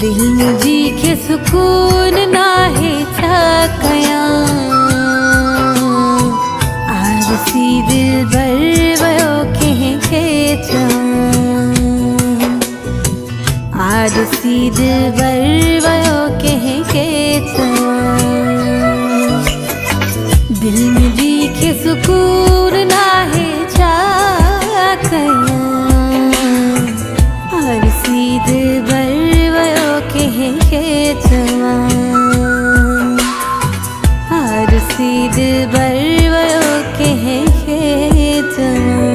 दिल मुझी के सुकून नाहे छा कया आरसी दिल बर वयो के छा आरसी दिल बर वयो के छा दिल मुझी के सुकून नाहे छा कया आरसी दिल बर के छवा आरसी दिल बर वयो के छवा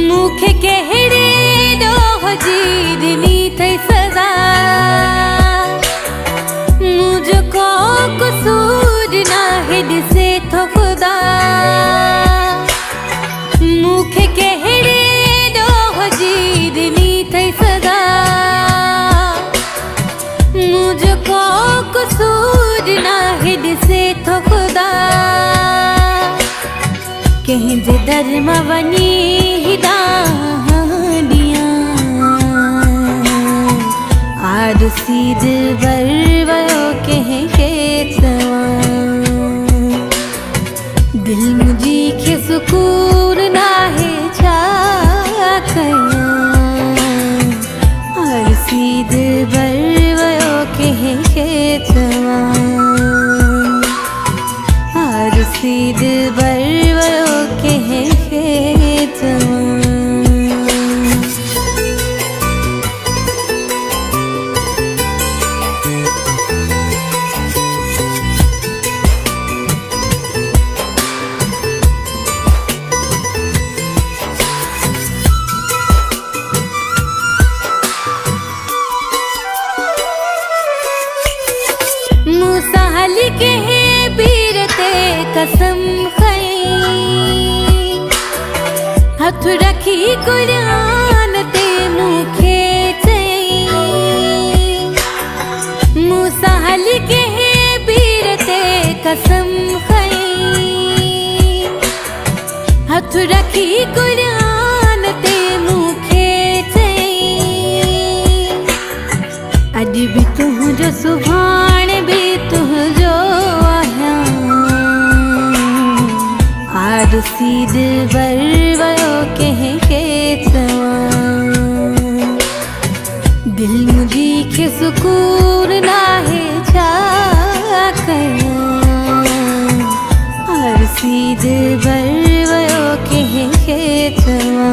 मुखे कहड़े डोह जी दिनी थई सजा मुझको कसूर ना है दिसे तो खुदा मुखे कहड़े डोह जी दिनी थई सजा मुझको कसूर ना है दिसे तो खुदा कहीं जे दर में वनी आरसी दिल बर वयो के छवा दिल मुझी के सुकून नाहे छा कया आरसी दिल बर वयो के छवा आरसी दिल बर वयो के छवा मुसाहल के बीरते कसम खई हथ रखी कुरान ते मुखे चई मुसाहल के बीरते कसम खई हथ रखी कुरान ते मुखे चई अज भी तुझो सुभाण भी तुझो आया आरसी दिल बर वयो के छवा दिल मुझी के सुकून नाहे छा कया आरसी दिल बर वयो के छवा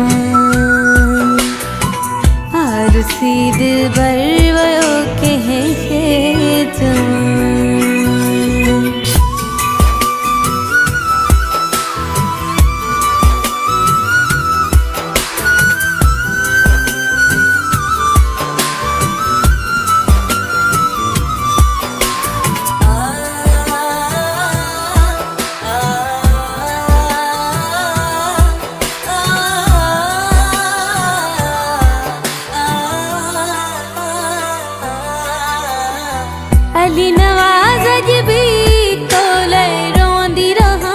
आरसी दिल बर वयो के छवा अली नवाज अज भी तो ले रोंदी रहा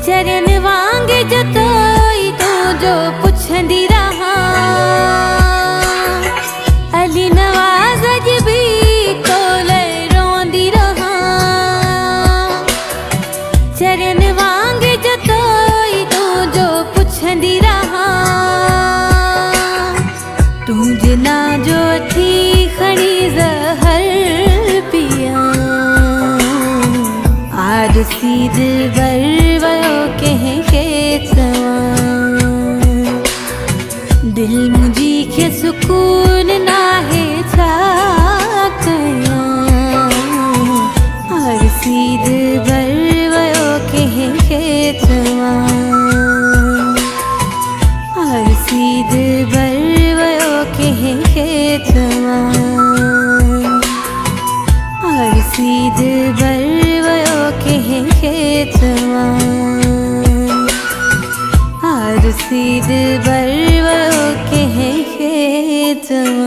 चरण वांग जो तोई तो जो पुछंदी रहा अली नवाज अज भी तो ले रोंदी रहा चरण वांग जो तोई तो जो पुछंदी रहा तुझे ना जो थी खड़ी जहर पिया आरसी दिल बर वयो के छवा दिल मुझी के सुकून नाहे छा कया आरसी दिल बर वयो के छवा आरसी दिल बर वयो के छवा। सीध बरवयो के खेतवा आर सीध बरवयो के खेतवा।